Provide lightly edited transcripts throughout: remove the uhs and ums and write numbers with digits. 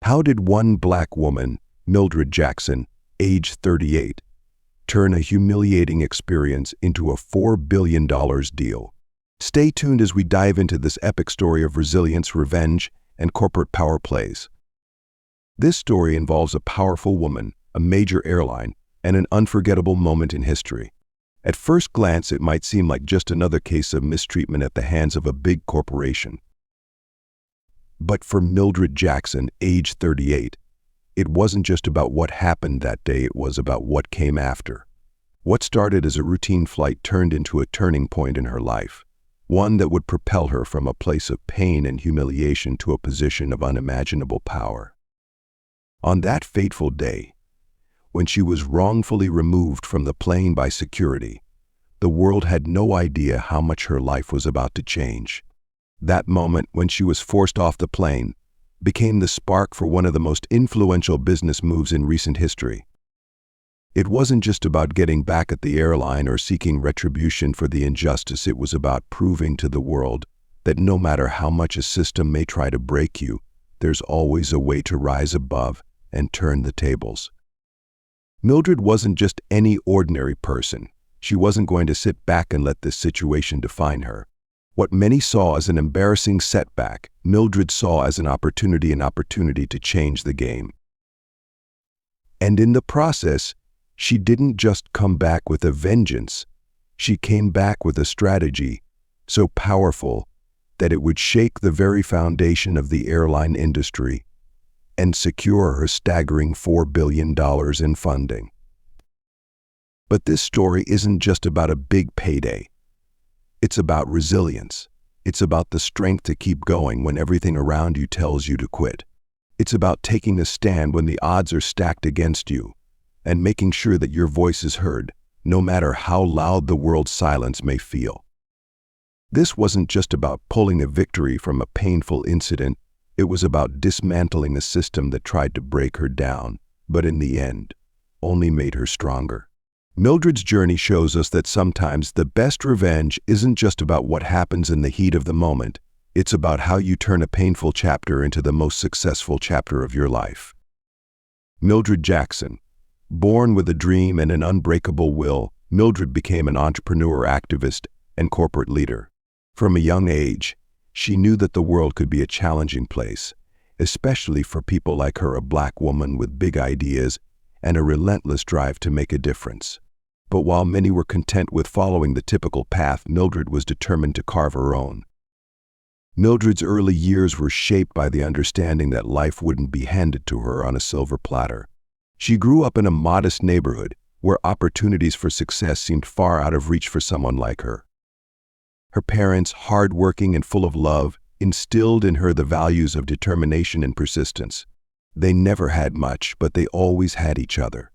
How did one black woman, Mildred Jackson, age 38, turn a humiliating experience into a $4 billion deal? Stay tuned as we dive into this epic story of resilience, revenge, and corporate power plays. This story involves a powerful woman, a major airline, and an unforgettable moment in history. At first glance, it might seem like just another case of mistreatment at the hands of a big corporation. But for Mildred Jackson, age 38, it wasn't just about what happened that day, it was about what came after. What started as a routine flight turned into a turning point in her life, one that would propel her from a place of pain and humiliation to a position of unimaginable power. On that fateful day, when she was wrongfully removed from the plane by security, the world had no idea how much her life was about to change. That moment, when she was forced off the plane, became the spark for one of the most influential business moves in recent history. It wasn't just about getting back at the airline or seeking retribution for the injustice. It was about proving to the world that no matter how much a system may try to break you, there's always a way to rise above and turn the tables. Mildred wasn't just any ordinary person. She wasn't going to sit back and let this situation define her. What many saw as an embarrassing setback, Mildred saw as an opportunity to change the game. And in the process, she didn't just come back with a vengeance. She came back with a strategy so powerful that it would shake the very foundation of the airline industry and secure her staggering $4 billion in funding. But this story isn't just about a big payday. It's about resilience. It's about the strength to keep going when everything around you tells you to quit. It's about taking a stand when the odds are stacked against you and making sure that your voice is heard, no matter how loud the world's silence may feel. This wasn't just about pulling a victory from a painful incident. It was about dismantling a system that tried to break her down, but in the end, only made her stronger. Mildred's journey shows us that sometimes the best revenge isn't just about what happens in the heat of the moment. It's about how you turn a painful chapter into the most successful chapter of your life. Mildred Jackson. Born with a dream and an unbreakable will, Mildred became an entrepreneur, activist, and corporate leader. From a young age, she knew that the world could be a challenging place, especially for people like her, a black woman with big ideas and a relentless drive to make a difference. But while many were content with following the typical path, Mildred was determined to carve her own. Mildred's early years were shaped by the understanding that life wouldn't be handed to her on a silver platter. She grew up in a modest neighborhood where opportunities for success seemed far out of reach for someone like her. Her parents, hardworking and full of love, instilled in her the values of determination and persistence. They never had much, but they always had each other.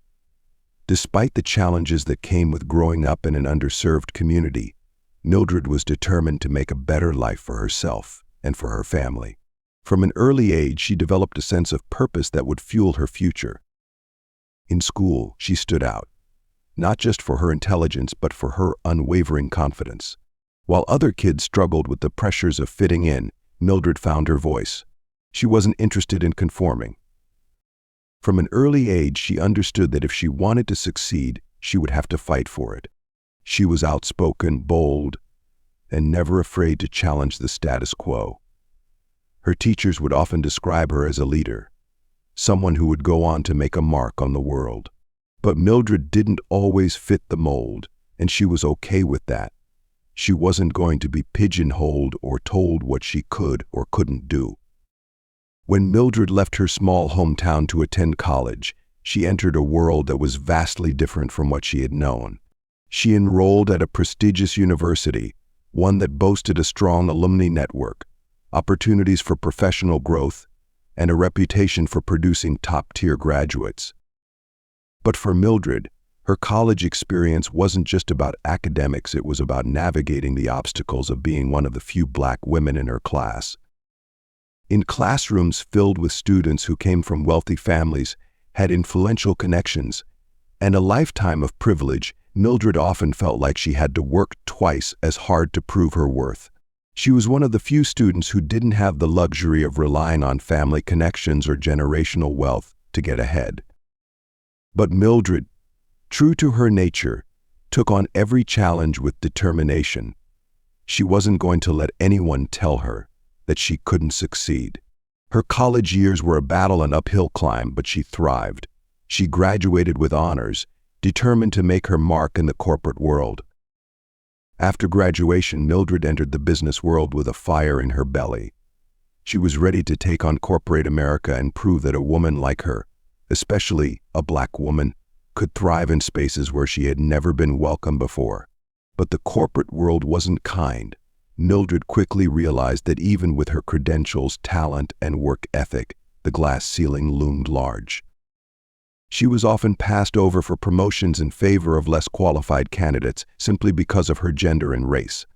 Despite the challenges that came with growing up in an underserved community, Mildred was determined to make a better life for herself and for her family. From an early age, she developed a sense of purpose that would fuel her future. In school, she stood out, not just for her intelligence, but for her unwavering confidence. While other kids struggled with the pressures of fitting in, Mildred found her voice. She wasn't interested in conforming. From an early age, she understood that if she wanted to succeed, she would have to fight for it. She was outspoken, bold, and never afraid to challenge the status quo. Her teachers would often describe her as a leader, someone who would go on to make a mark on the world. But Mildred didn't always fit the mold, and she was okay with that. She wasn't going to be pigeonholed or told what she could or couldn't do. When Mildred left her small hometown to attend college, she entered a world that was vastly different from what she had known. She enrolled at a prestigious university, one that boasted a strong alumni network, opportunities for professional growth, and a reputation for producing top-tier graduates. But for Mildred, her college experience wasn't just about academics. It was about navigating the obstacles of being one of the few black women in her class. In classrooms filled with students who came from wealthy families, had influential connections, and a lifetime of privilege, Mildred often felt like she had to work twice as hard to prove her worth. She was one of the few students who didn't have the luxury of relying on family connections or generational wealth to get ahead. But Mildred, true to her nature, took on every challenge with determination. She wasn't going to let anyone tell her that she couldn't succeed. Her college years were a battle and uphill climb, but she thrived. She graduated with honors, determined to make her mark in the corporate world. After graduation, Mildred entered the business world with a fire in her belly. She was ready to take on corporate America and prove that a woman like her, especially a black woman, could thrive in spaces where she had never been welcome before. But the corporate world wasn't kind. Mildred quickly realized that even with her credentials, talent, and work ethic, the glass ceiling loomed large. She was often passed over for promotions in favor of less qualified candidates simply because of her gender and race.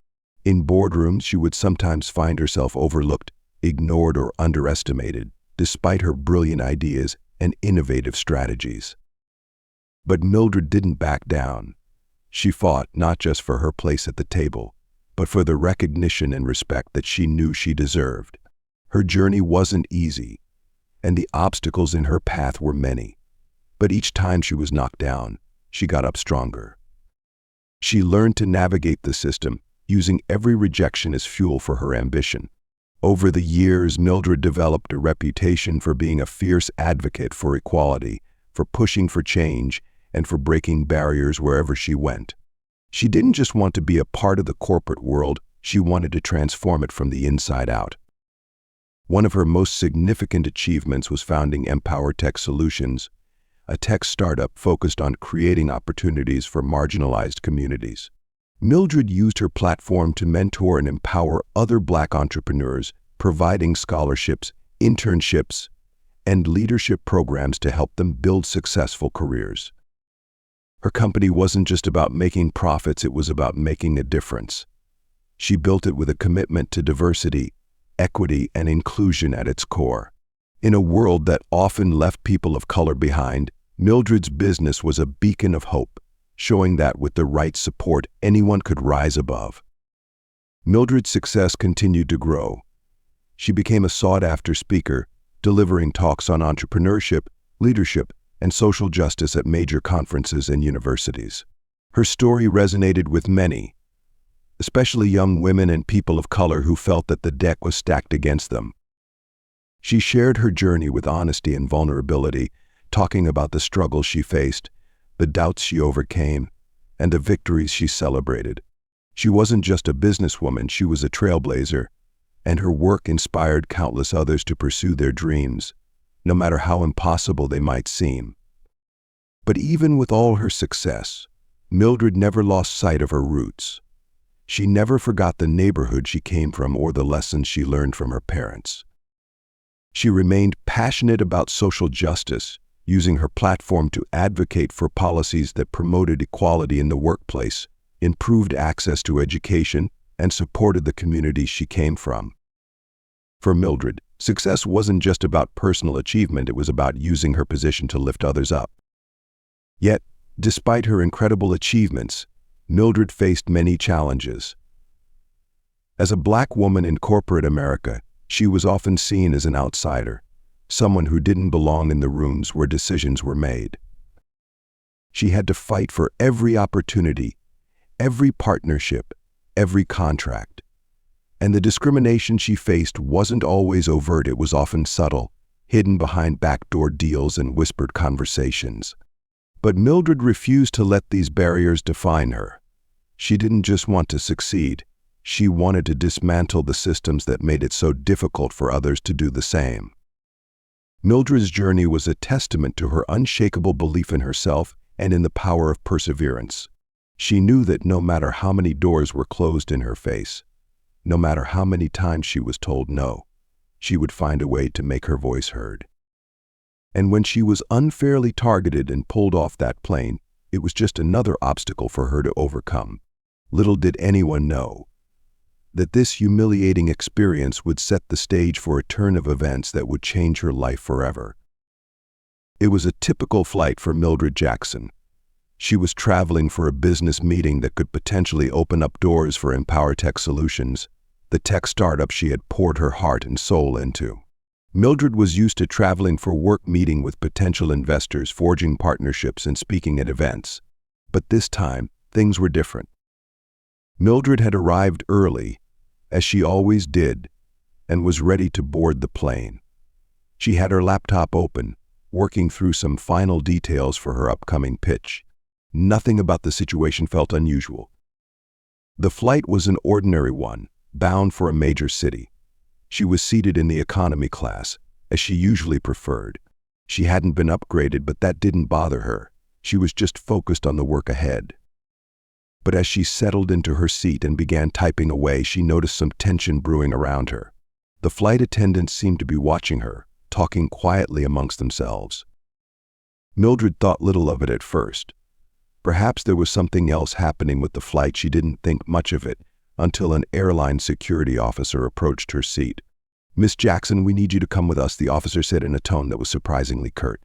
In boardrooms, she would sometimes find herself overlooked, ignored, or underestimated, despite her brilliant ideas and innovative strategies. But Mildred didn't back down. She fought not just for her place at the table, but for the recognition and respect that she knew she deserved. Her journey wasn't easy, and the obstacles in her path were many. But each time she was knocked down, she got up stronger. She learned to navigate the system, using every rejection as fuel for her ambition. Over the years, Mildred developed a reputation for being a fierce advocate for equality, for pushing for change, and for breaking barriers wherever she went. She didn't just want to be a part of the corporate world, she wanted to transform it from the inside out. One of her most significant achievements was founding Empower Tech Solutions, a tech startup focused on creating opportunities for marginalized communities. Mildred used her platform to mentor and empower other Black entrepreneurs, providing scholarships, internships, and leadership programs to help them build successful careers. Her company wasn't just about making profits, it was about making a difference. She built it with a commitment to diversity, equity, and inclusion at its core. In a world that often left people of color behind, Mildred's business was a beacon of hope, showing that with the right support, anyone could rise above. Mildred's success continued to grow. She became a sought-after speaker, delivering talks on entrepreneurship, leadership, and social justice at major conferences and universities. Her story resonated with many, especially young women and people of color who felt that the deck was stacked against them. She shared her journey with honesty and vulnerability, talking about the struggles she faced, the doubts she overcame, and the victories she celebrated. She wasn't just a businesswoman, she was a trailblazer, and her work inspired countless others to pursue their dreams, no matter how impossible they might seem. But even with all her success, Mildred never lost sight of her roots. She never forgot the neighborhood she came from or the lessons she learned from her parents. She remained passionate about social justice, using her platform to advocate for policies that promoted equality in the workplace, improved access to education, and supported the communities she came from. For Mildred, success wasn't just about personal achievement, it was about using her position to lift others up. Yet, despite her incredible achievements, Mildred faced many challenges. As a Black woman in corporate America, she was often seen as an outsider, someone who didn't belong in the rooms where decisions were made. She had to fight for every opportunity, every partnership, every contract. And the discrimination she faced wasn't always overt, it was often subtle, hidden behind backdoor deals and whispered conversations. But Mildred refused to let these barriers define her. She didn't just want to succeed, she wanted to dismantle the systems that made it so difficult for others to do the same. Mildred's journey was a testament to her unshakable belief in herself and in the power of perseverance. She knew that no matter how many doors were closed in her face, no matter how many times she was told no, she would find a way to make her voice heard. And when she was unfairly targeted and pulled off that plane, it was just another obstacle for her to overcome. Little did anyone know that this humiliating experience would set the stage for a turn of events that would change her life forever. It was a typical flight for Mildred Jackson. She was traveling for a business meeting that could potentially open up doors for Empower Tech Solutions, the tech startup she had poured her heart and soul into. Mildred was used to traveling for work, meeting with potential investors, forging partnerships, and speaking at events. But this time, things were different. Mildred had arrived early, as she always did, and was ready to board the plane. She had her laptop open, working through some final details for her upcoming pitch. Nothing about the situation felt unusual. The flight was an ordinary one, bound for a major city. She was seated in the economy class, as she usually preferred. She hadn't been upgraded, but that didn't bother her. She was just focused on the work ahead. But as she settled into her seat and began typing away, she noticed some tension brewing around her. The flight attendants seemed to be watching her, talking quietly amongst themselves. Mildred thought little of it at first. Perhaps there was something else happening with the flight. She didn't think much of it until an airline security officer approached her seat. "Miss Jackson, we need you to come with us," the officer said in a tone that was surprisingly curt.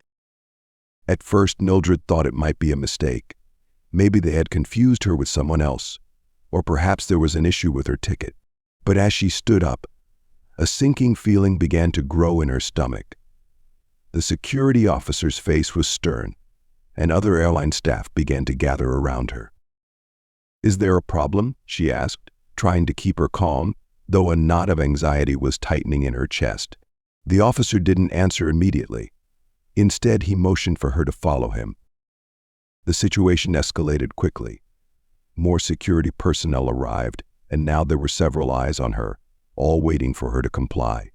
At first, Mildred thought it might be a mistake. Maybe they had confused her with someone else, or perhaps there was an issue with her ticket. But as she stood up, a sinking feeling began to grow in her stomach. The security officer's face was stern, and other airline staff began to gather around her. "Is there a problem?" she asked, trying to keep her calm, though a knot of anxiety was tightening in her chest. The officer didn't answer immediately. Instead, he motioned for her to follow him. The situation escalated quickly. More security personnel arrived, and now there were several eyes on her, all waiting for her to comply.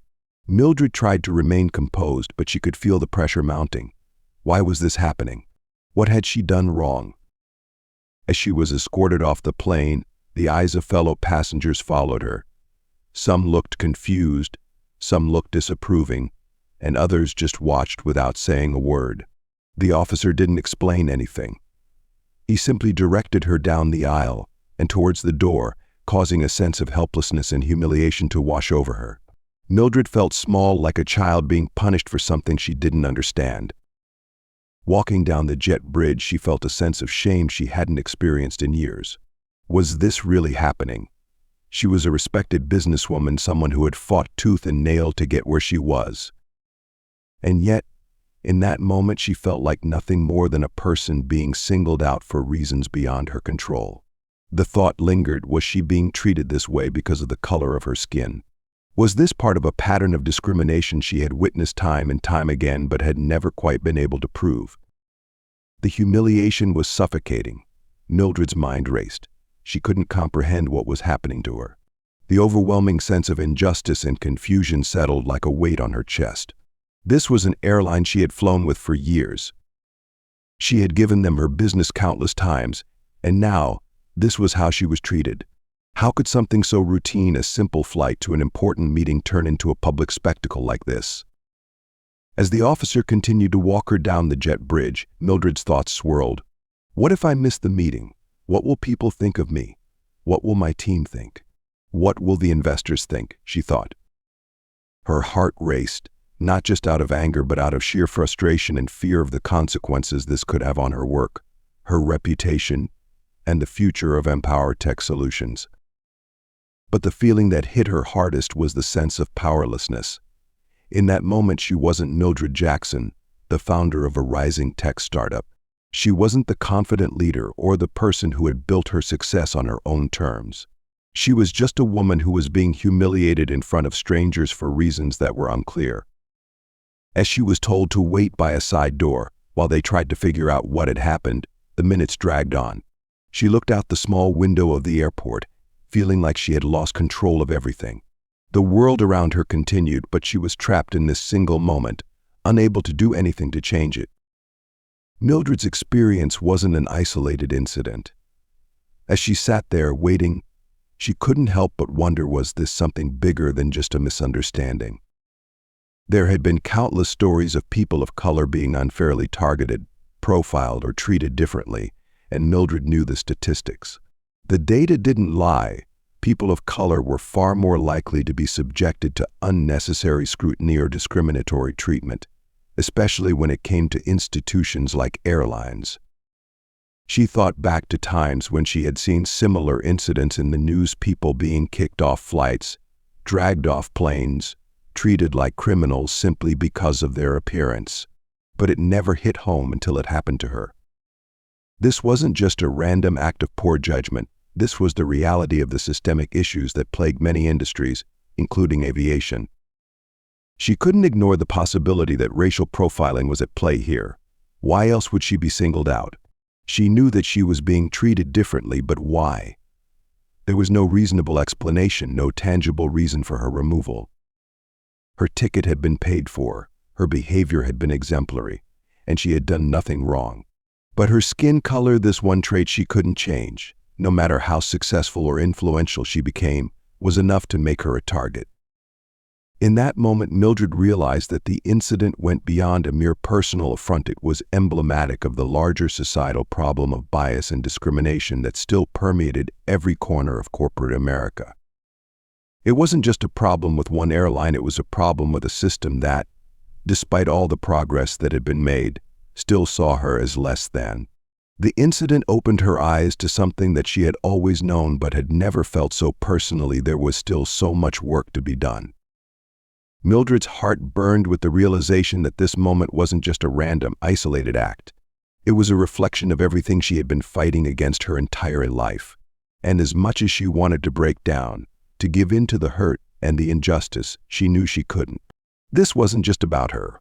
Mildred tried to remain composed, but she could feel the pressure mounting. Why was this happening? What had she done wrong? As she was escorted off the plane, the eyes of fellow passengers followed her. Some looked confused, some looked disapproving, and others just watched without saying a word. The officer didn't explain anything. He simply directed her down the aisle and towards the door, causing a sense of helplessness and humiliation to wash over her. Mildred felt small, like a child being punished for something she didn't understand. Walking down the jet bridge, she felt a sense of shame she hadn't experienced in years. Was this really happening? She was a respected businesswoman, someone who had fought tooth and nail to get where she was. And yet, in that moment, she felt like nothing more than a person being singled out for reasons beyond her control. The thought lingered, was she being treated this way because of the color of her skin? Was this part of a pattern of discrimination she had witnessed time and time again but had never quite been able to prove? The humiliation was suffocating. Mildred's mind raced. She couldn't comprehend what was happening to her. The overwhelming sense of injustice and confusion settled like a weight on her chest. This was an airline she had flown with for years. She had given them her business countless times, and now, this was how she was treated. How could something so routine, a simple flight to an important meeting, turn into a public spectacle like this? As the officer continued to walk her down the jet bridge, Mildred's thoughts swirled. What if I miss the meeting? What will people think of me? What will my team think? What will the investors think? She thought. Her heart raced, not just out of anger, but out of sheer frustration and fear of the consequences this could have on her work, her reputation, and the future of Empower Tech Solutions. But the feeling that hit her hardest was the sense of powerlessness. In that moment, she wasn't Mildred Jackson, the founder of a rising tech startup. She wasn't the confident leader or the person who had built her success on her own terms. She was just a woman who was being humiliated in front of strangers for reasons that were unclear. As she was told to wait by a side door while they tried to figure out what had happened, the minutes dragged on. She looked out the small window of the airport, feeling like she had lost control of everything. The world around her continued, but she was trapped in this single moment, unable to do anything to change it. Mildred's experience wasn't an isolated incident. As she sat there waiting, she couldn't help but wonder, was this something bigger than just a misunderstanding? There had been countless stories of people of color being unfairly targeted, profiled, or treated differently, and Mildred knew the statistics. The data didn't lie. People of color were far more likely to be subjected to unnecessary scrutiny or discriminatory treatment, especially when it came to institutions like airlines. She thought back to times when she had seen similar incidents in the news, people being kicked off flights, dragged off planes, treated like criminals simply because of their appearance. But it never hit home until it happened to her. This wasn't just a random act of poor judgment. This was the reality of the systemic issues that plague many industries, including aviation. She couldn't ignore the possibility that racial profiling was at play here. Why else would she be singled out? She knew that she was being treated differently, but why? There was no reasonable explanation, no tangible reason for her removal. Her ticket had been paid for, her behavior had been exemplary, and she had done nothing wrong. But her skin color, this one trait she couldn't change, no matter how successful or influential she became, was enough to make her a target. In that moment, Mildred realized that the incident went beyond a mere personal affront. It was emblematic of the larger societal problem of bias and discrimination that still permeated every corner of corporate America. It wasn't just a problem with one airline, it was a problem with a system that, despite all the progress that had been made, still saw her as less than. The incident opened her eyes to something that she had always known but had never felt so personally. There was still so much work to be done. Mildred's heart burned with the realization that this moment wasn't just a random, isolated act. It was a reflection of everything she had been fighting against her entire life. And as much as she wanted to break down, to give in to the hurt and the injustice, she knew she couldn't. This wasn't just about her.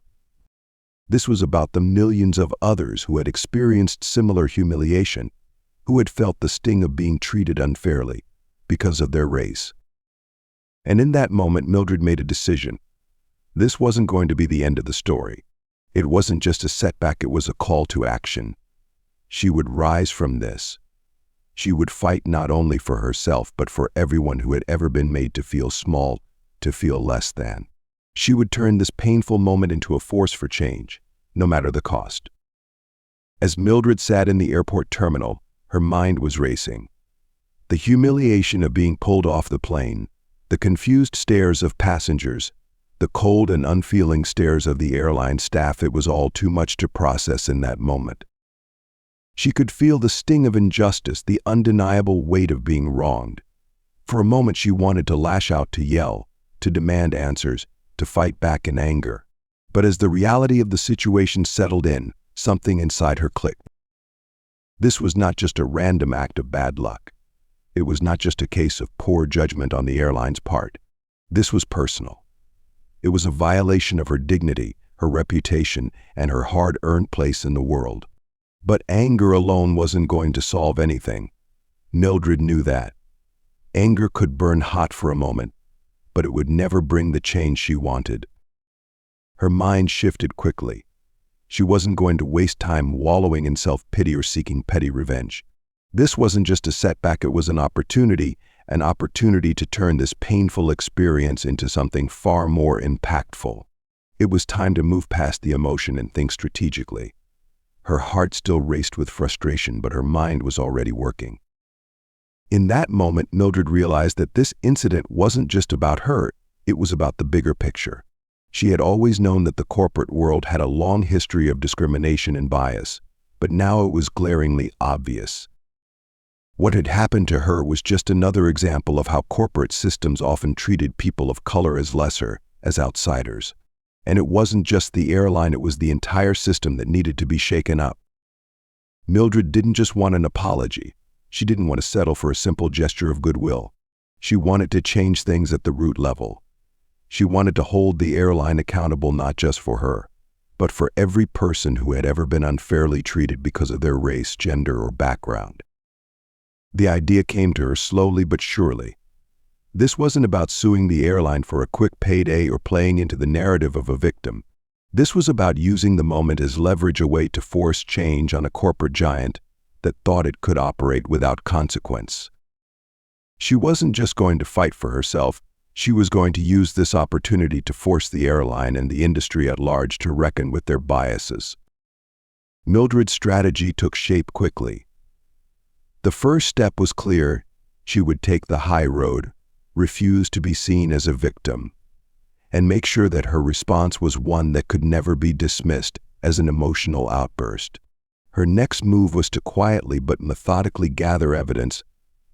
This was about the millions of others who had experienced similar humiliation, who had felt the sting of being treated unfairly because of their race. And in that moment, Mildred made a decision. This wasn't going to be the end of the story. It wasn't just a setback, it was a call to action. She would rise from this. She would fight not only for herself, but for everyone who had ever been made to feel small, to feel less than. She would turn this painful moment into a force for change, no matter the cost. As Mildred sat in the airport terminal, her mind was racing. The humiliation of being pulled off the plane, the confused stares of passengers, the cold and unfeeling stares of the airline staff, it was all too much to process in that moment. She could feel the sting of injustice, the undeniable weight of being wronged. For a moment she wanted to lash out, to yell, to demand answers, to fight back in anger. But as the reality of the situation settled in, something inside her clicked. This was not just a random act of bad luck. It was not just a case of poor judgment on the airline's part. This was personal. It was a violation of her dignity, her reputation, and her hard-earned place in the world. But anger alone wasn't going to solve anything. Mildred knew that. Anger could burn hot for a moment, but it would never bring the change she wanted. Her mind shifted quickly. She wasn't going to waste time wallowing in self-pity or seeking petty revenge. This wasn't just a setback, it was an opportunity to turn this painful experience into something far more impactful. It was time to move past the emotion and think strategically. Her heart still raced with frustration, but her mind was already working. In that moment, Mildred realized that this incident wasn't just about her, it was about the bigger picture. She had always known that the corporate world had a long history of discrimination and bias, but now it was glaringly obvious. What had happened to her was just another example of how corporate systems often treated people of color as lesser, as outsiders. And it wasn't just the airline, it was the entire system that needed to be shaken up. Mildred didn't just want an apology. She didn't want to settle for a simple gesture of goodwill. She wanted to change things at the root level. She wanted to hold the airline accountable not just for her, but for every person who had ever been unfairly treated because of their race, gender, or background. The idea came to her slowly but surely. This wasn't about suing the airline for a quick payday or playing into the narrative of a victim. This was about using the moment as leverage, a way to force change on a corporate giant that thought it could operate without consequence. She wasn't just going to fight for herself, she was going to use this opportunity to force the airline and the industry at large to reckon with their biases. Mildred's strategy took shape quickly. The first step was clear. She would take the high road, refuse to be seen as a victim, and make sure that her response was one that could never be dismissed as an emotional outburst. Her next move was to quietly but methodically gather evidence,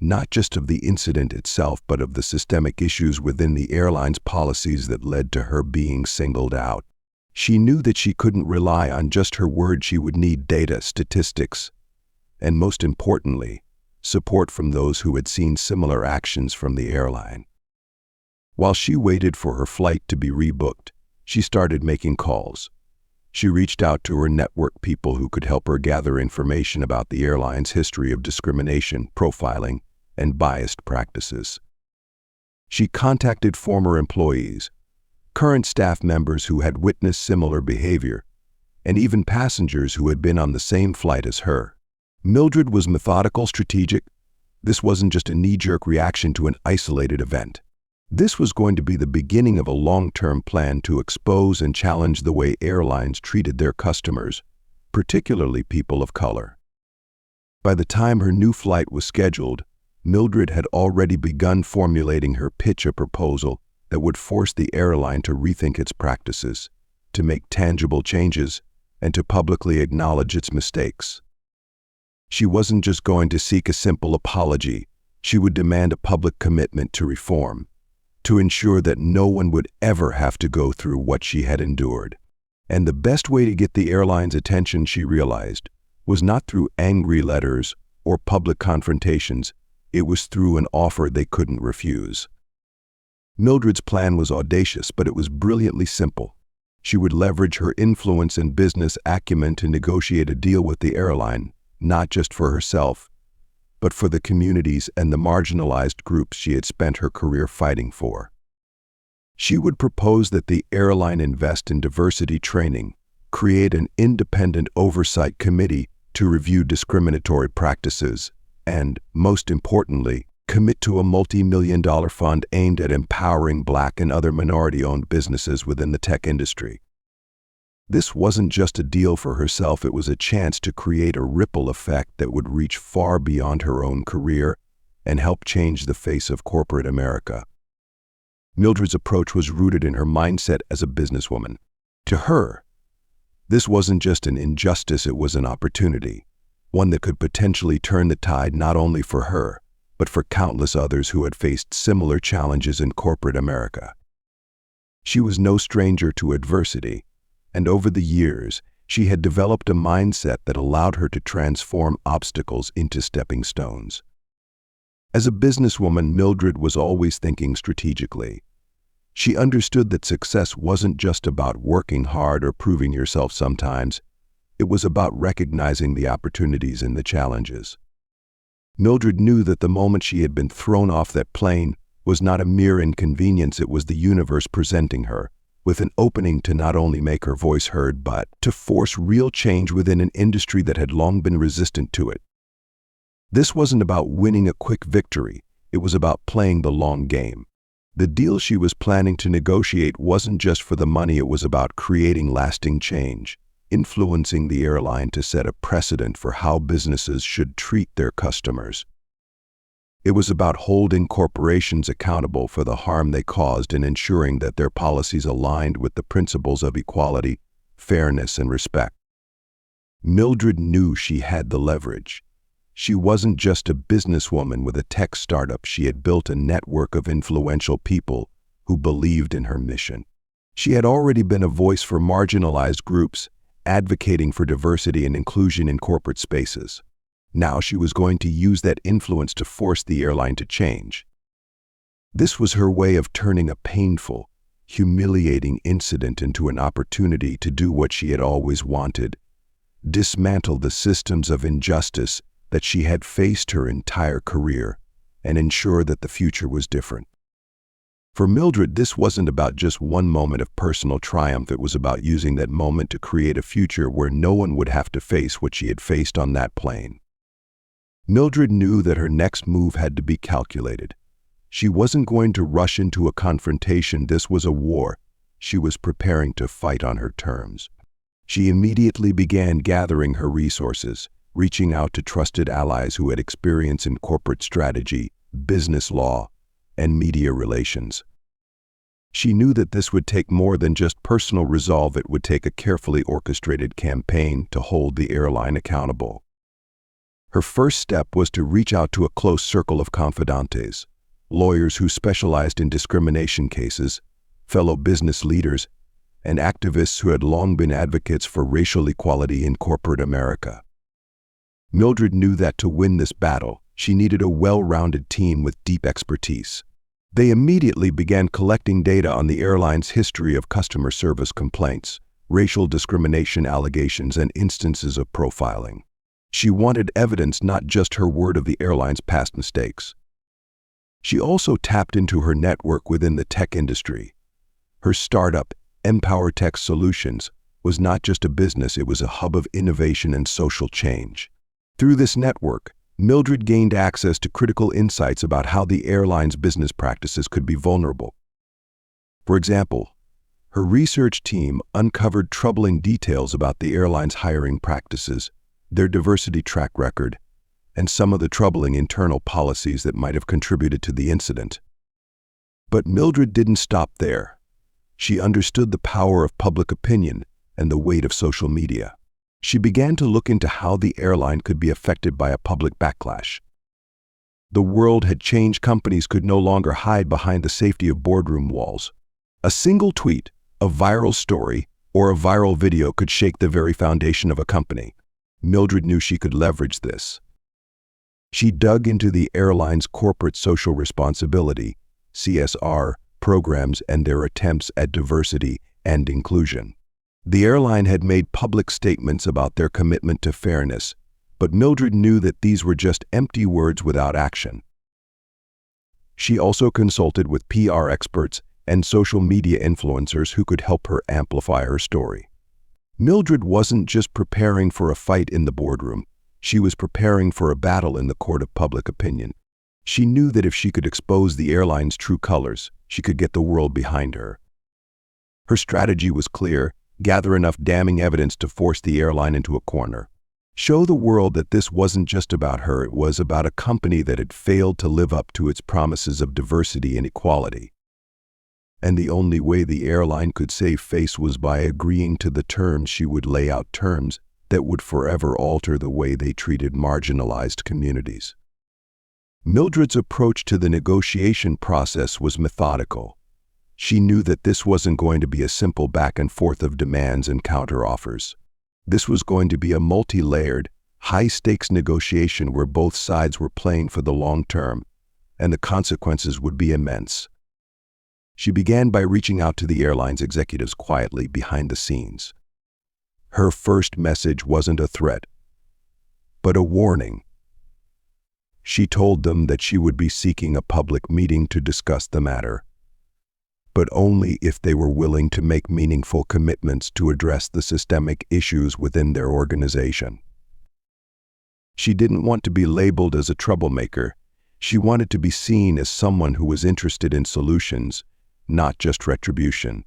not just of the incident itself, but of the systemic issues within the airline's policies that led to her being singled out. She knew that she couldn't rely on just her word. She would need data, statistics, and most importantly, support from those who had seen similar actions from the airline. While she waited for her flight to be rebooked, she started making calls. She reached out to her network people who could help her gather information about the airline's history of discrimination, profiling, and biased practices. She contacted former employees, current staff members who had witnessed similar behavior, and even passengers who had been on the same flight as her. Mildred was methodical, strategic. This wasn't just a knee-jerk reaction to an isolated event. This was going to be the beginning of a long-term plan to expose and challenge the way airlines treated their customers, particularly people of color. By the time her new flight was scheduled, Mildred had already begun formulating her pitch, a proposal that would force the airline to rethink its practices, to make tangible changes, and to publicly acknowledge its mistakes. She wasn't just going to seek a simple apology. She would demand a public commitment to reform, to ensure that no one would ever have to go through what she had endured. And the best way to get the airline's attention, she realized, was not through angry letters or public confrontations. It was through an offer they couldn't refuse. Mildred's plan was audacious, but it was brilliantly simple. She would leverage her influence and business acumen to negotiate a deal with the airline, not just for herself, but for the communities and the marginalized groups she had spent her career fighting for. She would propose that the airline invest in diversity training, create an independent oversight committee to review discriminatory practices, and, most importantly, commit to a multi-million-dollar fund aimed at empowering Black and other minority-owned businesses within the tech industry. This wasn't just a deal for herself, it was a chance to create a ripple effect that would reach far beyond her own career and help change the face of corporate America. Mildred's approach was rooted in her mindset as a businesswoman. To her, this wasn't just an injustice, it was an opportunity, one that could potentially turn the tide not only for her, but for countless others who had faced similar challenges in corporate America. She was no stranger to adversity, and over the years, she had developed a mindset that allowed her to transform obstacles into stepping stones. As a businesswoman, Mildred was always thinking strategically. She understood that success wasn't just about working hard or proving yourself sometimes. It was about recognizing the opportunities and the challenges. Mildred knew that the moment she had been thrown off that plane was not a mere inconvenience, it was the universe presenting her with an opening to not only make her voice heard, but to force real change within an industry that had long been resistant to it. This wasn't about winning a quick victory, it was about playing the long game. The deal she was planning to negotiate wasn't just for the money, it was about creating lasting change, influencing the airline to set a precedent for how businesses should treat their customers. It was about holding corporations accountable for the harm they caused and ensuring that their policies aligned with the principles of equality, fairness, and respect. Mildred knew she had the leverage. She wasn't just a businesswoman with a tech startup, she had built a network of influential people who believed in her mission. She had already been a voice for marginalized groups, advocating for diversity and inclusion in corporate spaces. Now she was going to use that influence to force the airline to change. This was her way of turning a painful, humiliating incident into an opportunity to do what she had always wanted: dismantle the systems of injustice that she had faced her entire career and ensure that the future was different. For Mildred, this wasn't about just one moment of personal triumph, it was about using that moment to create a future where no one would have to face what she had faced on that plane. Mildred knew that her next move had to be calculated. She wasn't going to rush into a confrontation. This was a war she was preparing to fight on her terms. She immediately began gathering her resources, reaching out to trusted allies who had experience in corporate strategy, business law, and media relations. She knew that this would take more than just personal resolve. It would take a carefully orchestrated campaign to hold the airline accountable. Her first step was to reach out to a close circle of confidantes, lawyers who specialized in discrimination cases, fellow business leaders, and activists who had long been advocates for racial equality in corporate America. Mildred knew that to win this battle, she needed a well-rounded team with deep expertise. They immediately began collecting data on the airline's history of customer service complaints, racial discrimination allegations, and instances of profiling. She wanted evidence, not just her word of the airline's past mistakes. She also tapped into her network within the tech industry. Her startup, Empower Tech Solutions, was not just a business, it was a hub of innovation and social change. Through this network, Mildred gained access to critical insights about how the airline's business practices could be vulnerable. For example, her research team uncovered troubling details about the airline's hiring practices, their diversity track record, and some of the troubling internal policies that might have contributed to the incident. But Mildred didn't stop there. She understood the power of public opinion and the weight of social media. She began to look into how the airline could be affected by a public backlash. The world had changed. Companies could no longer hide behind the safety of boardroom walls. A single tweet, a viral story, or a viral video could shake the very foundation of a company. Mildred knew she could leverage this. She dug into the airline's corporate social responsibility, CSR, programs and their attempts at diversity and inclusion. The airline had made public statements about their commitment to fairness, but Mildred knew that these were just empty words without action. She also consulted with PR experts and social media influencers who could help her amplify her story. Mildred wasn't just preparing for a fight in the boardroom, she was preparing for a battle in the court of public opinion. She knew that if she could expose the airline's true colors, she could get the world behind her. Her strategy was clear: gather enough damning evidence to force the airline into a corner. Show the world that this wasn't just about her, it was about a company that had failed to live up to its promises of diversity and equality. And the only way the airline could save face was by agreeing to the terms. She would lay out terms that would forever alter the way they treated marginalized communities. Mildred's approach to the negotiation process was methodical. She knew that this wasn't going to be a simple back and forth of demands and counteroffers. This was going to be a multi-layered, high-stakes negotiation where both sides were playing for the long term, and the consequences would be immense. She began by reaching out to the airline's executives quietly behind the scenes. Her first message wasn't a threat, but a warning. She told them that she would be seeking a public meeting to discuss the matter, but only if they were willing to make meaningful commitments to address the systemic issues within their organization. She didn't want to be labeled as a troublemaker. She wanted to be seen as someone who was interested in solutions, not just retribution.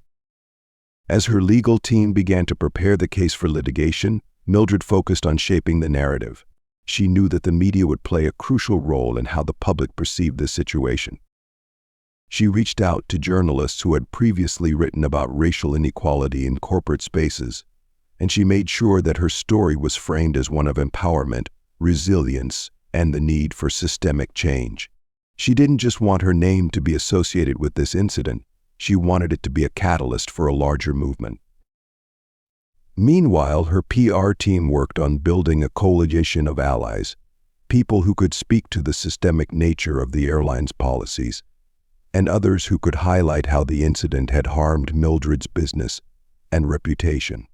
As her legal team began to prepare the case for litigation, Mildred focused on shaping the narrative. She knew that the media would play a crucial role in how the public perceived the situation. She reached out to journalists who had previously written about racial inequality in corporate spaces, and she made sure that her story was framed as one of empowerment, resilience, and the need for systemic change. She didn't just want her name to be associated with this incident, she wanted it to be a catalyst for a larger movement. Meanwhile, her PR team worked on building a coalition of allies, people who could speak to the systemic nature of the airline's policies, and others who could highlight how the incident had harmed Mildred's business and reputation.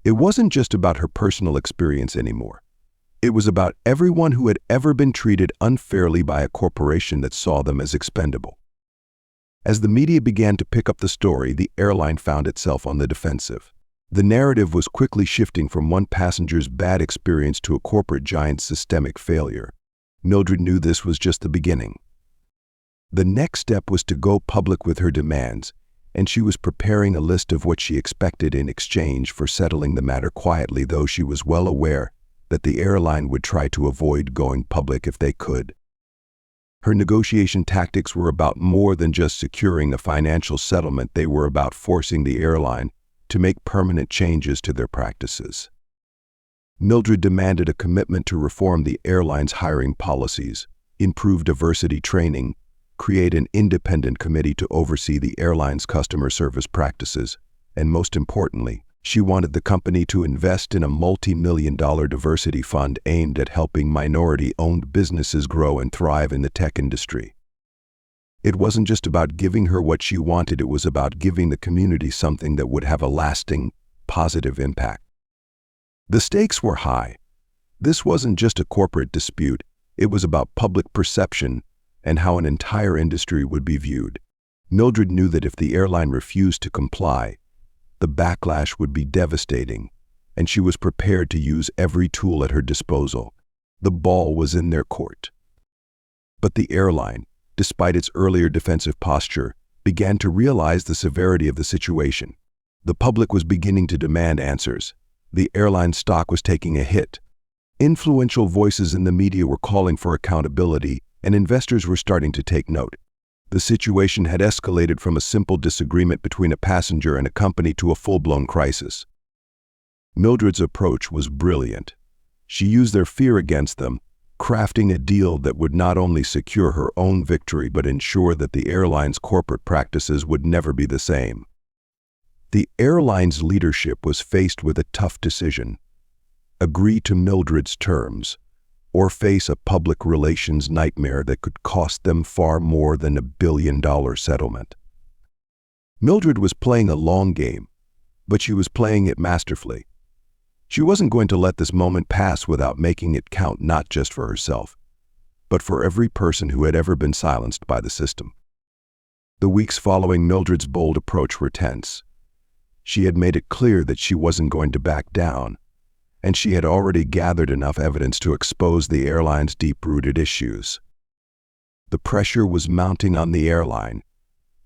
It wasn't just about her personal experience anymore. It was about everyone who had ever been treated unfairly by a corporation that saw them as expendable. As the media began to pick up the story, the airline found itself on the defensive. The narrative was quickly shifting from one passenger's bad experience to a corporate giant's systemic failure. Mildred knew this was just the beginning. The next step was to go public with her demands, and she was preparing a list of what she expected in exchange for settling the matter quietly, though she was well aware that the airline would try to avoid going public if they could. Her negotiation tactics were about more than just securing a financial settlement. They were about forcing the airline to make permanent changes to their practices. Mildred demanded a commitment to reform the airline's hiring policies, improve diversity training, create an independent committee to oversee the airline's customer service practices, and most importantly, she wanted the company to invest in a multi-million-dollar diversity fund aimed at helping minority-owned businesses grow and thrive in the tech industry. It wasn't just about giving her what she wanted, it was about giving the community something that would have a lasting, positive impact. The stakes were high. This wasn't just a corporate dispute, it was about public perception and how an entire industry would be viewed. Mildred knew that if the airline refused to comply, the backlash would be devastating, and she was prepared to use every tool at her disposal. The ball was in their court. But the airline, despite its earlier defensive posture, began to realize the severity of the situation. The public was beginning to demand answers. The airline stock was taking a hit. Influential voices in the media were calling for accountability, and investors were starting to take note. The situation had escalated from a simple disagreement between a passenger and a company to a full-blown crisis. Mildred's approach was brilliant. She used their fear against them, crafting a deal that would not only secure her own victory but ensure that the airline's corporate practices would never be the same. The airline's leadership was faced with a tough decision: agree to Mildred's terms, or face a public relations nightmare that could cost them far more than $1 billion settlement. Mildred was playing a long game, but she was playing it masterfully. She wasn't going to let this moment pass without making it count, not just for herself, but for every person who had ever been silenced by the system. The weeks following Mildred's bold approach were tense. She had made it clear that she wasn't going to back down, and she had already gathered enough evidence to expose the airline's deep-rooted issues. The pressure was mounting on the airline,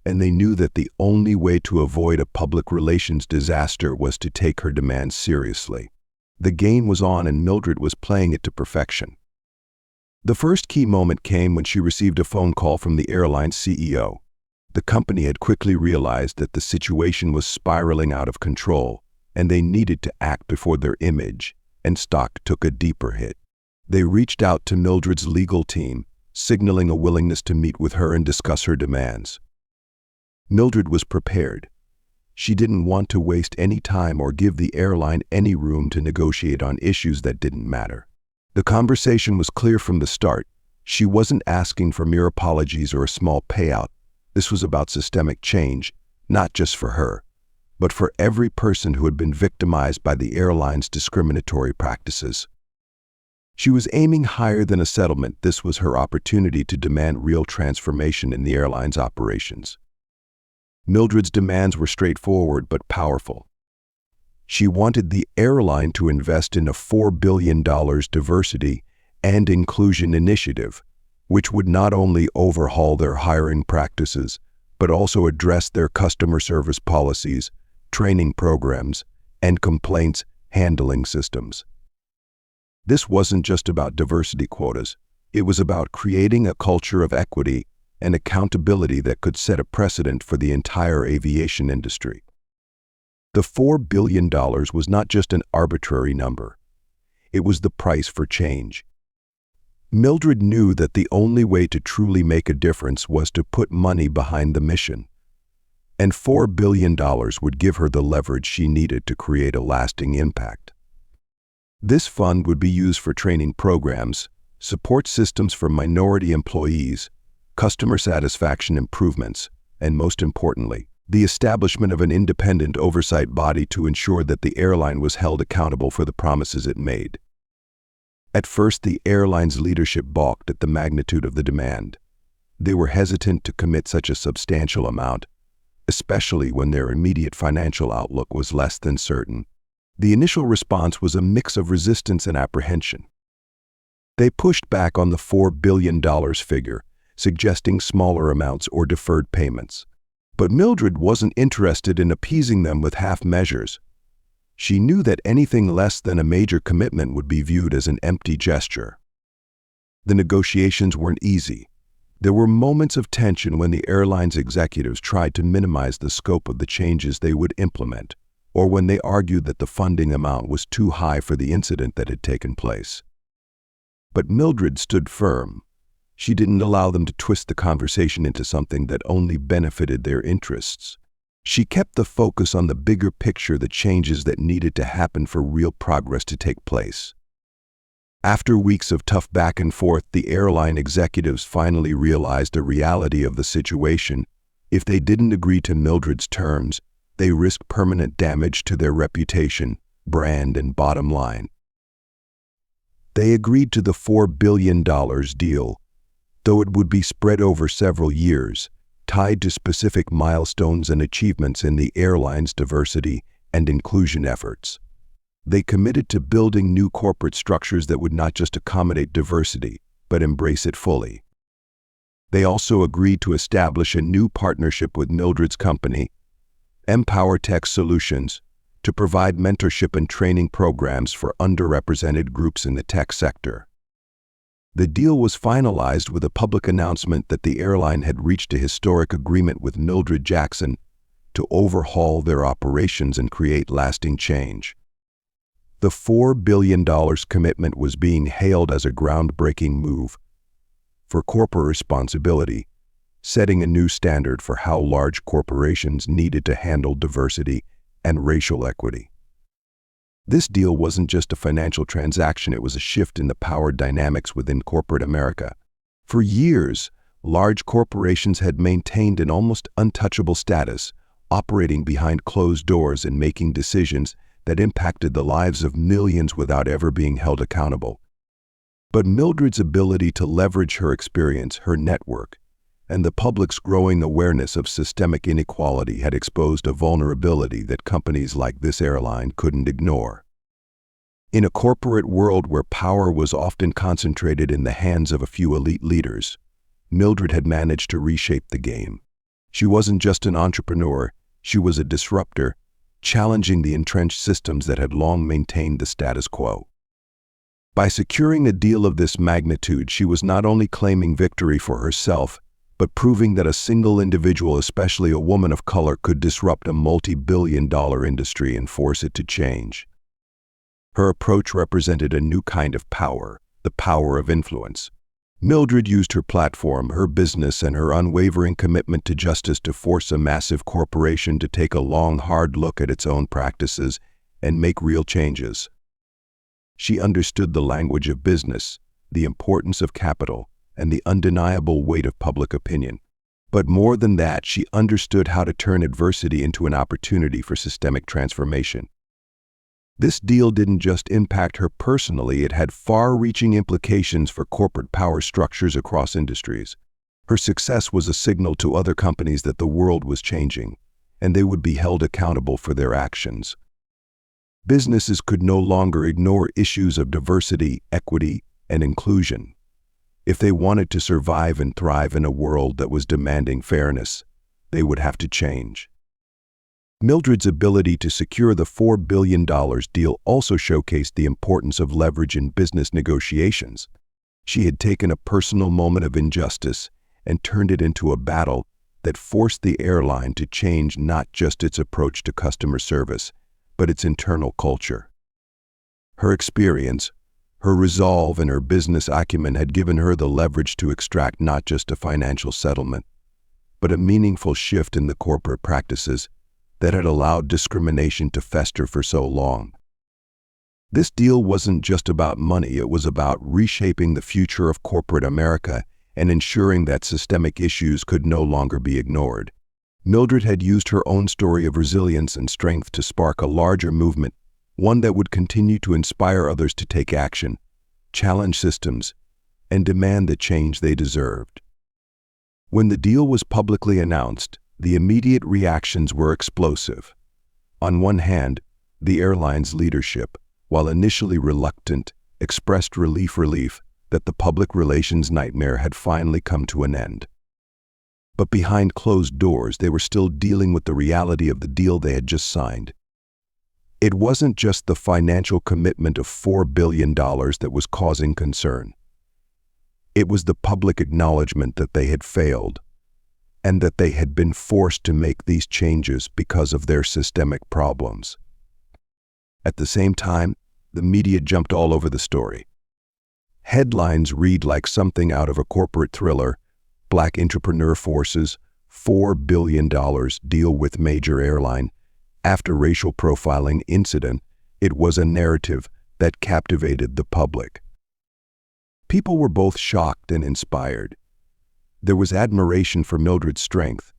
and they knew that the only way to avoid a public relations disaster was to take her demands seriously. The game was on, and Mildred was playing it to perfection. The first key moment came when she received a phone call from the airline's CEO. The company had quickly realized that the situation was spiraling out of control, and they needed to act before their image and stock took a deeper hit. They reached out to Mildred's legal team, signaling a willingness to meet with her and discuss her demands. Mildred was prepared. She didn't want to waste any time or give the airline any room to negotiate on issues that didn't matter. The conversation was clear from the start. She wasn't asking for mere apologies or a small payout. This was about systemic change, not just for her, but for every person who had been victimized by the airline's discriminatory practices. She was aiming higher than a settlement. This was her opportunity to demand real transformation in the airline's operations. Mildred's demands were straightforward but powerful. She wanted the airline to invest in a $4 billion diversity and inclusion initiative, which would not only overhaul their hiring practices, but also address their customer service policies, training programs, and complaints handling systems. This wasn't just about diversity quotas. It was about creating a culture of equity and accountability that could set a precedent for the entire aviation industry. The $4 billion was not just an arbitrary number. It was the price for change. Mildred knew that the only way to truly make a difference was to put money behind the mission, and $4 billion would give her the leverage she needed to create a lasting impact. This fund would be used for training programs, support systems for minority employees, customer satisfaction improvements, and most importantly, the establishment of an independent oversight body to ensure that the airline was held accountable for the promises it made. At first, the airline's leadership balked at the magnitude of the demand. They were hesitant to commit such a substantial amount, especially when their immediate financial outlook was less than certain. The initial response was a mix of resistance and apprehension. They pushed back on the $4 billion figure, suggesting smaller amounts or deferred payments. But Mildred wasn't interested in appeasing them with half measures. She knew that anything less than a major commitment would be viewed as an empty gesture. The negotiations weren't easy. There were moments of tension when the airline's executives tried to minimize the scope of the changes they would implement, or when they argued that the funding amount was too high for the incident that had taken place. But Mildred stood firm. She didn't allow them to twist the conversation into something that only benefited their interests. She kept the focus on the bigger picture, the changes that needed to happen for real progress to take place. After weeks of tough back and forth, the airline executives finally realized the reality of the situation. If they didn't agree to Mildred's terms, they risked permanent damage to their reputation, brand, and bottom line. They agreed to the $4 billion deal, though it would be spread over several years, tied to specific milestones and achievements in the airline's diversity and inclusion efforts. They committed to building new corporate structures that would not just accommodate diversity, but embrace it fully. They also agreed to establish a new partnership with Mildred's company, Empower Tech Solutions, to provide mentorship and training programs for underrepresented groups in the tech sector. The deal was finalized with a public announcement that the airline had reached a historic agreement with Mildred Jackson to overhaul their operations and create lasting change. The $4 billion commitment was being hailed as a groundbreaking move for corporate responsibility, setting a new standard for how large corporations needed to handle diversity and racial equity. This deal wasn't just a financial transaction, it was a shift in the power dynamics within corporate America. For years, large corporations had maintained an almost untouchable status, operating behind closed doors and making decisions that impacted the lives of millions without ever being held accountable. But Mildred's ability to leverage her experience, her network, and the public's growing awareness of systemic inequality had exposed a vulnerability that companies like this airline couldn't ignore. In a corporate world where power was often concentrated in the hands of a few elite leaders, Mildred had managed to reshape the game. She wasn't just an entrepreneur, she was a disruptor, challenging the entrenched systems that had long maintained the status quo. By securing a deal of this magnitude, she was not only claiming victory for herself, but proving that a single individual, especially a woman of color, could disrupt a multi-billion-dollar industry and force it to change. Her approach represented a new kind of power, the power of influence. Mildred used her platform, her business, and her unwavering commitment to justice to force a massive corporation to take a long, hard look at its own practices and make real changes. She understood the language of business, the importance of capital, and the undeniable weight of public opinion. But more than that, she understood how to turn adversity into an opportunity for systemic transformation. This deal didn't just impact her personally, it had far-reaching implications for corporate power structures across industries. Her success was a signal to other companies that the world was changing, and they would be held accountable for their actions. Businesses could no longer ignore issues of diversity, equity, and inclusion. If they wanted to survive and thrive in a world that was demanding fairness, they would have to change. Mildred's ability to secure the $4 billion deal also showcased the importance of leverage in business negotiations. She had taken a personal moment of injustice and turned it into a battle that forced the airline to change not just its approach to customer service, but its internal culture. Her experience, her resolve, and her business acumen had given her the leverage to extract not just a financial settlement, but a meaningful shift in the corporate practices that had allowed discrimination to fester for so long. This deal wasn't just about money, it was about reshaping the future of corporate America and ensuring that systemic issues could no longer be ignored. Mildred had used her own story of resilience and strength to spark a larger movement, one that would continue to inspire others to take action, challenge systems, and demand the change they deserved. When the deal was publicly announced, the immediate reactions were explosive. On one hand, the airline's leadership, while initially reluctant, expressed relief that the public relations nightmare had finally come to an end. But behind closed doors, they were still dealing with the reality of the deal they had just signed. It wasn't just the financial commitment of $4 billion that was causing concern. It was the public acknowledgement that they had failed, and that they had been forced to make these changes because of their systemic problems. At the same time, the media jumped all over the story. Headlines read like something out of a corporate thriller: Black entrepreneur forces $4 billion deal with major airline. After racial profiling incident, it was a narrative that captivated the public. People were both shocked and inspired. There was admiration for Mildred's strength,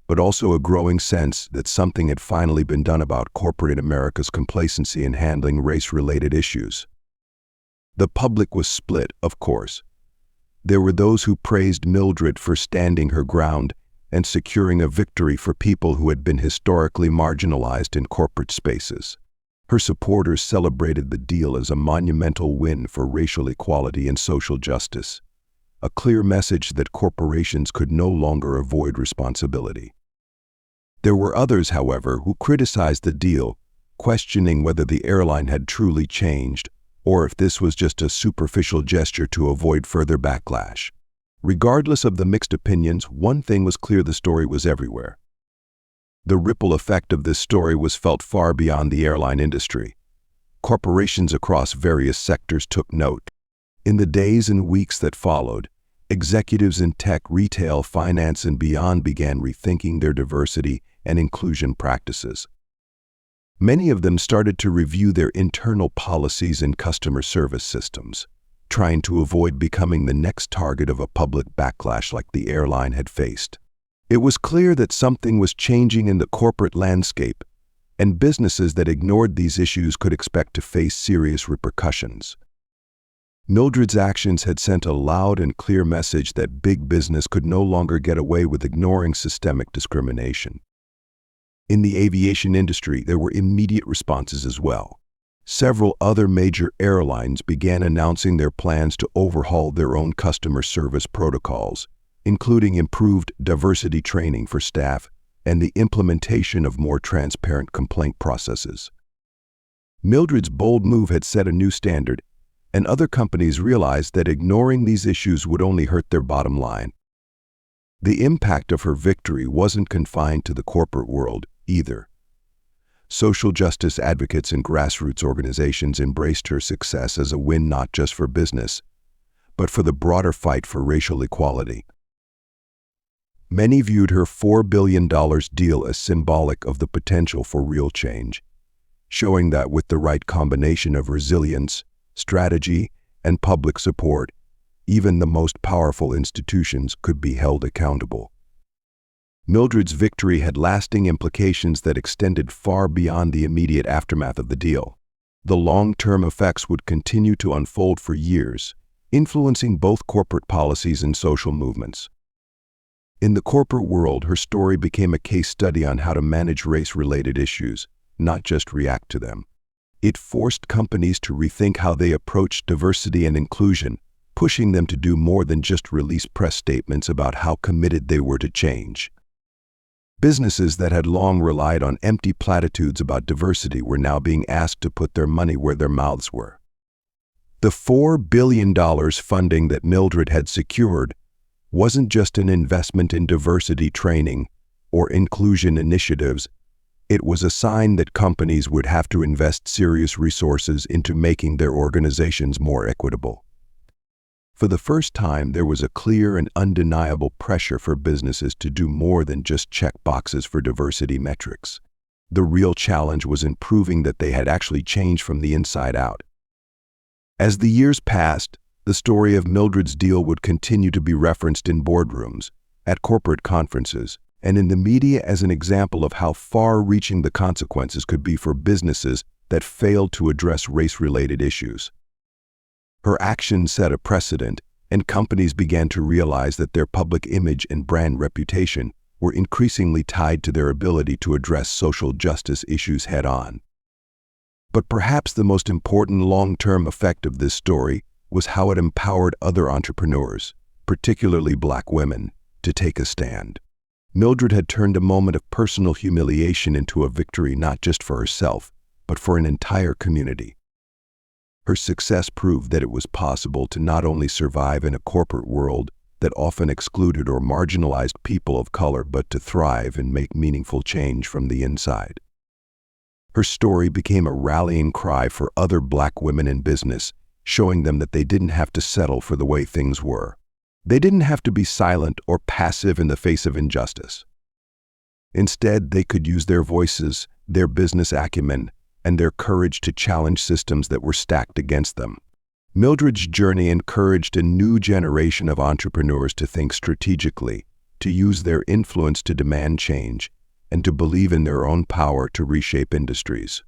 but also a growing sense that something had finally been done about corporate America's complacency in handling race-related issues. The public was split, of course. There were those who praised Mildred for standing her ground and securing a victory for people who had been historically marginalized in corporate spaces. Her supporters celebrated the deal as a monumental win for racial equality and social justice, a clear message that corporations could no longer avoid responsibility. There were others, however, who criticized the deal, questioning whether the airline had truly changed or if this was just a superficial gesture to avoid further backlash. Regardless of the mixed opinions, one thing was clear: the story was everywhere. The ripple effect of this story was felt far beyond the airline industry. Corporations across various sectors took note. In the days and weeks that followed, executives in tech, retail, finance, and beyond began rethinking their diversity and inclusion practices. Many of them started to review their internal policies and customer service systems, trying to avoid becoming the next target of a public backlash like the airline had faced. It was clear that something was changing in the corporate landscape, and businesses that ignored these issues could expect to face serious repercussions. Mildred's actions had sent a loud and clear message that big business could no longer get away with ignoring systemic discrimination. In the aviation industry, there were immediate responses as well. Several other major airlines began announcing their plans to overhaul their own customer service protocols, including improved diversity training for staff and the implementation of more transparent complaint processes. Mildred's bold move had set a new standard, and other companies realized that ignoring these issues would only hurt their bottom line. The impact of her victory wasn't confined to the corporate world either. Social justice advocates and grassroots organizations embraced her success as a win not just for business, but for the broader fight for racial equality. Many viewed her $4 billion deal as symbolic of the potential for real change, showing that with the right combination of resilience, strategy, and public support, even the most powerful institutions could be held accountable. Mildred's victory had lasting implications that extended far beyond the immediate aftermath of the deal. The long-term effects would continue to unfold for years, influencing both corporate policies and social movements. In the corporate world, her story became a case study on how to manage race-related issues, not just react to them. It forced companies to rethink how they approached diversity and inclusion, pushing them to do more than just release press statements about how committed they were to change. Businesses that had long relied on empty platitudes about diversity were now being asked to put their money where their mouths were. The $4 billion funding that Mildred had secured wasn't just an investment in diversity training or inclusion initiatives. It was a sign that companies would have to invest serious resources into making their organizations more equitable. For the first time, there was a clear and undeniable pressure for businesses to do more than just check boxes for diversity metrics. The real challenge was in proving that they had actually changed from the inside out. As the years passed, the story of Mildred's deal would continue to be referenced in boardrooms, at corporate conferences, and in the media as an example of how far-reaching the consequences could be for businesses that failed to address race-related issues. Her actions set a precedent, and companies began to realize that their public image and brand reputation were increasingly tied to their ability to address social justice issues head-on. But perhaps the most important long-term effect of this story was how it empowered other entrepreneurs, particularly Black women, to take a stand. Mildred had turned a moment of personal humiliation into a victory not just for herself, but for an entire community. Her success proved that it was possible to not only survive in a corporate world that often excluded or marginalized people of color, but to thrive and make meaningful change from the inside. Her story became a rallying cry for other Black women in business, showing them that they didn't have to settle for the way things were. They didn't have to be silent or passive in the face of injustice. Instead, they could use their voices, their business acumen, and their courage to challenge systems that were stacked against them. Mildred's journey encouraged a new generation of entrepreneurs to think strategically, to use their influence to demand change, and to believe in their own power to reshape industries.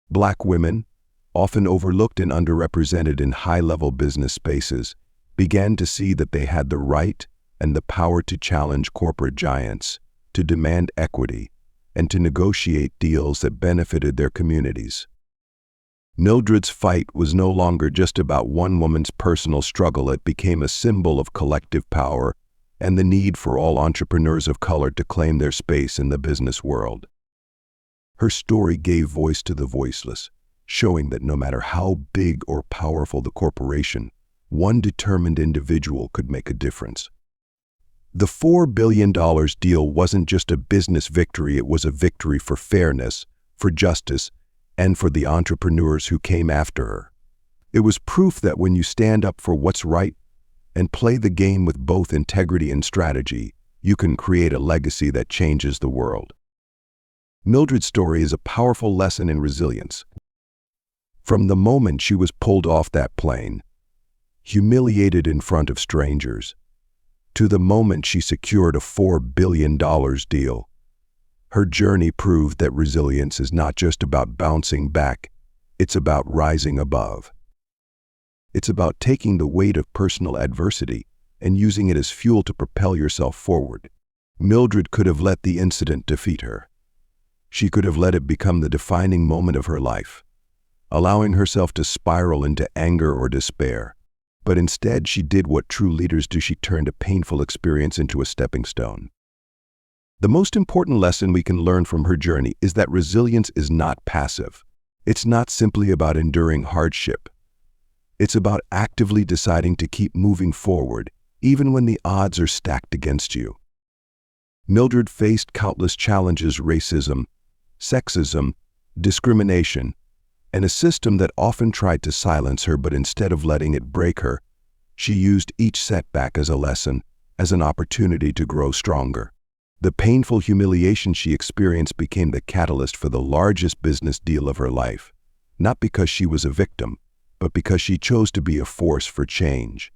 Black women, often overlooked and underrepresented in high-level business spaces, began to see that they had the right and the power to challenge corporate giants, to demand equity, and to negotiate deals that benefited their communities. Mildred's fight was no longer just about one woman's personal struggle. It became a symbol of collective power and the need for all entrepreneurs of color to claim their space in the business world. Her story gave voice to the voiceless, showing that no matter how big or powerful the corporation, one determined individual could make a difference. The $4 billion deal wasn't just a business victory, it was a victory for fairness, for justice, and for the entrepreneurs who came after her. It was proof that when you stand up for what's right and play the game with both integrity and strategy, you can create a legacy that changes the world. Mildred's story is a powerful lesson in resilience. From the moment she was pulled off that plane, humiliated in front of strangers, to the moment she secured a $4 billion deal, her journey proved that resilience is not just about bouncing back, it's about rising above. It's about taking the weight of personal adversity and using it as fuel to propel yourself forward. Mildred could have let the incident defeat her. She could have let it become the defining moment of her life, allowing herself to spiral into anger or despair. But instead, she did what true leaders do. She turned a painful experience into a stepping stone. The most important lesson we can learn from her journey is that resilience is not passive. It's not simply about enduring hardship. It's about actively deciding to keep moving forward, even when the odds are stacked against you. Mildred faced countless challenges: racism, sexism, discrimination, and a system that often tried to silence her, but instead of letting it break her, she used each setback as a lesson, as an opportunity to grow stronger. The painful humiliation she experienced became the catalyst for the largest business deal of her life, not because she was a victim, but because she chose to be a force for change.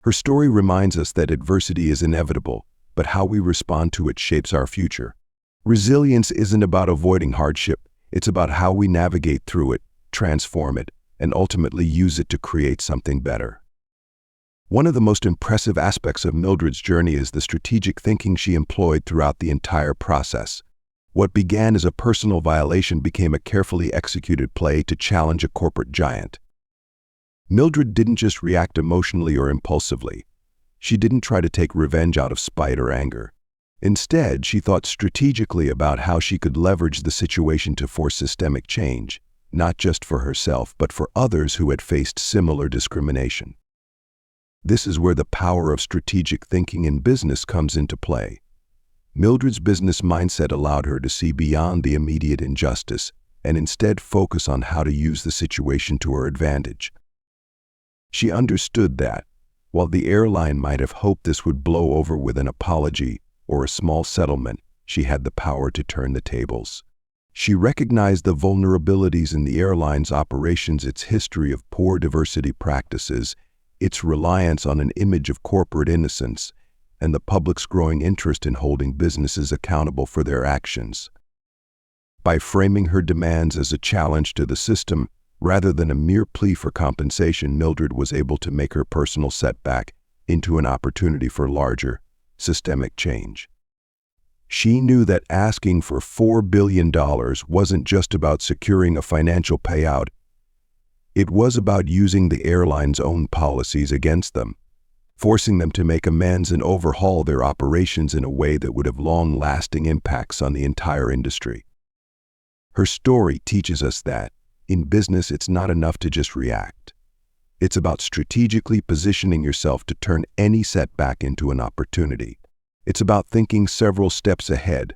Her story reminds us that adversity is inevitable, but how we respond to it shapes our future. Resilience isn't about avoiding hardship. It's about how we navigate through it, transform it, and ultimately use it to create something better. One of the most impressive aspects of Mildred's journey is the strategic thinking she employed throughout the entire process. What began as a personal violation became a carefully executed play to challenge a corporate giant. Mildred didn't just react emotionally or impulsively. She didn't try to take revenge out of spite or anger. Instead, she thought strategically about how she could leverage the situation to force systemic change, not just for herself, but for others who had faced similar discrimination. This is where the power of strategic thinking in business comes into play. Mildred's business mindset allowed her to see beyond the immediate injustice and instead focus on how to use the situation to her advantage. She understood that, while the airline might have hoped this would blow over with an apology or a small settlement, she had the power to turn the tables. She recognized the vulnerabilities in the airline's operations, its history of poor diversity practices, its reliance on an image of corporate innocence, and the public's growing interest in holding businesses accountable for their actions. By framing her demands as a challenge to the system, rather than a mere plea for compensation, Mildred was able to make her personal setback into an opportunity for larger, systemic change. She knew that asking for $4 billion wasn't just about securing a financial payout. It was about using the airline's own policies against them, forcing them to make amends and overhaul their operations in a way that would have long-lasting impacts on the entire industry. Her story teaches us that, In business, it's not enough to just react. It's about strategically positioning yourself to turn any setback into an opportunity. It's about thinking several steps ahead,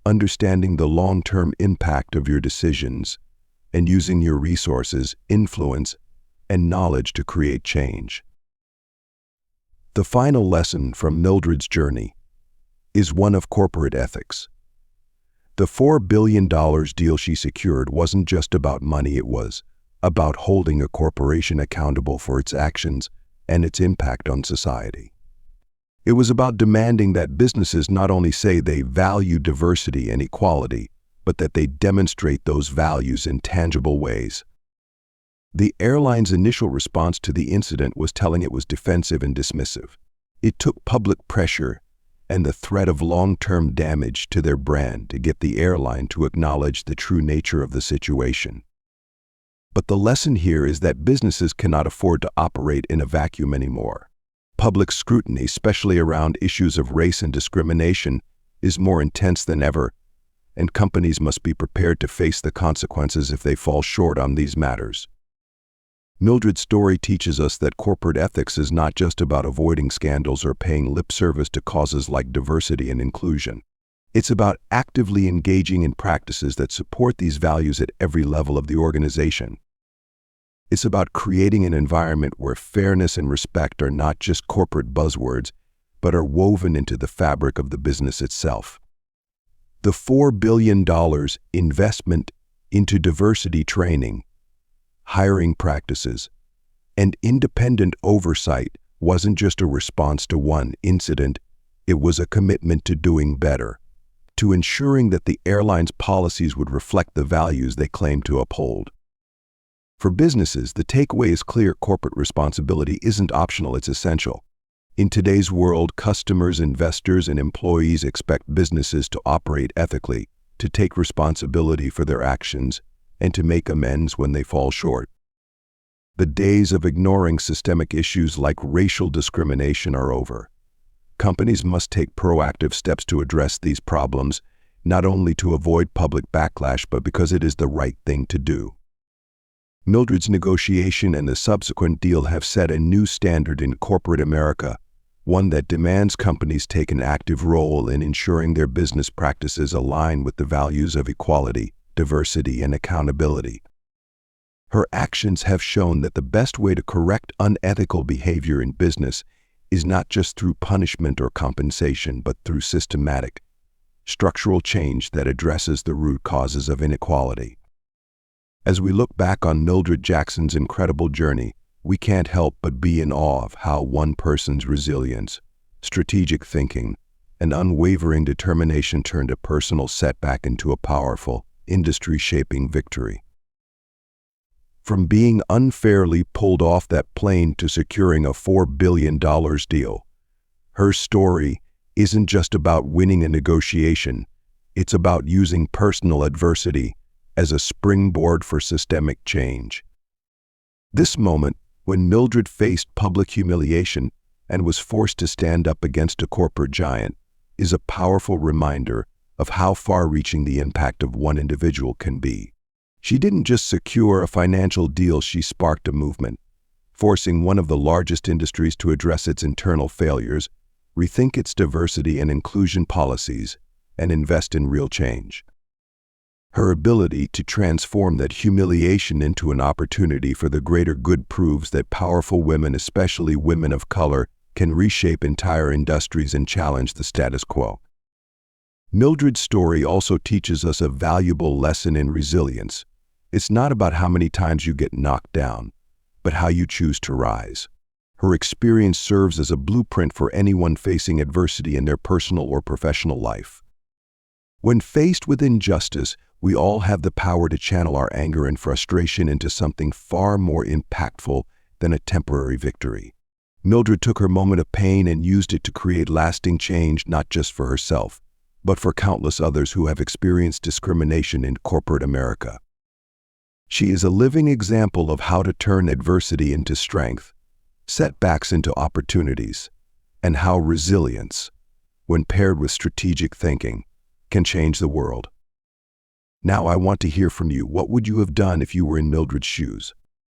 understanding the long-term impact of your decisions, and using your resources, influence, and knowledge to create change. The final lesson from Mildred's journey is one of corporate ethics. The $4 billion deal she secured wasn't just about money, it was about holding a corporation accountable for its actions and its impact on society. It was about demanding that businesses not only say they value diversity and equality, but that they demonstrate those values in tangible ways. The airline's initial response to the incident was telling it was defensive and dismissive. It took public pressure and the threat of long-term damage to their brand to get the airline to acknowledge the true nature of the situation. But the lesson here is that businesses cannot afford to operate in a vacuum anymore. Public scrutiny, especially around issues of race and discrimination, is more intense than ever, and companies must be prepared to face the consequences if they fall short on these matters. Mildred's story teaches us that corporate ethics is not just about avoiding scandals or paying lip service to causes like diversity and inclusion. It's about actively engaging in practices that support these values at every level of the organization. It's about creating an environment where fairness and respect are not just corporate buzzwords, but are woven into the fabric of the business itself. The $4 billion investment into diversity training, hiring practices, and independent oversight wasn't just a response to one incident, it was a commitment to doing better, to ensuring that the airline's policies would reflect the values they claim to uphold. For businesses, the takeaway is clear: corporate responsibility isn't optional, it's essential. In today's world, customers, investors, and employees expect businesses to operate ethically, to take responsibility for their actions, and to make amends when they fall short. The days of ignoring systemic issues like racial discrimination are over. Companies must take proactive steps to address these problems, not only to avoid public backlash, but because it is the right thing to do. Mildred's negotiation and the subsequent deal have set a new standard in corporate America, one that demands companies take an active role in ensuring their business practices align with the values of equality, diversity, and accountability. Her actions have shown that the best way to correct unethical behavior in business is not just through punishment or compensation, but through systematic, structural change that addresses the root causes of inequality. As we look back on Mildred Jackson's incredible journey, we can't help but be in awe of how one person's resilience, strategic thinking, and unwavering determination turned a personal setback into a powerful, industry-shaping victory. From being unfairly pulled off that plane to securing a $4 billion deal, her story isn't just about winning a negotiation, it's about using personal adversity as a springboard for systemic change. This moment, when Mildred faced public humiliation and was forced to stand up against a corporate giant, is a powerful reminder of how far-reaching the impact of one individual can be. She didn't just secure a financial deal, she sparked a movement, forcing one of the largest industries to address its internal failures, rethink its diversity and inclusion policies, and invest in real change. Her ability to transform that humiliation into an opportunity for the greater good proves that powerful women, especially women of color, can reshape entire industries and challenge the status quo. Mildred's story also teaches us a valuable lesson in resilience. It's not about how many times you get knocked down, but how you choose to rise. Her experience serves as a blueprint for anyone facing adversity in their personal or professional life. When faced with injustice, we all have the power to channel our anger and frustration into something far more impactful than a temporary victory. Mildred took her moment of pain and used it to create lasting change, not just for herself, but for countless others who have experienced discrimination in corporate America. She is a living example of how to turn adversity into strength, setbacks into opportunities, and how resilience, when paired with strategic thinking, can change the world. Now I want to hear from you. What would you have done if you were in Mildred's shoes?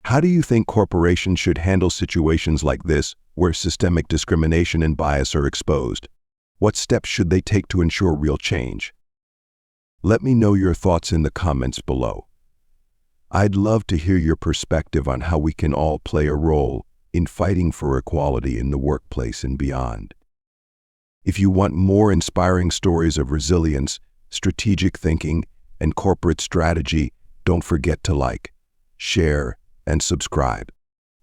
How do you think corporations should handle situations like this, where systemic discrimination and bias are exposed? What steps should they take to ensure real change? Let me know your thoughts in the comments below. I'd love to hear your perspective on how we can all play a role in fighting for equality in the workplace and beyond. If you want more inspiring stories of resilience, strategic thinking, and corporate strategy, don't forget to like, share, and subscribe.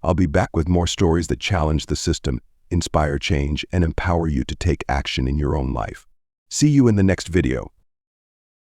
I'll be back with more stories that challenge the system, inspire change, and empower you to take action in your own life. See you in the next video.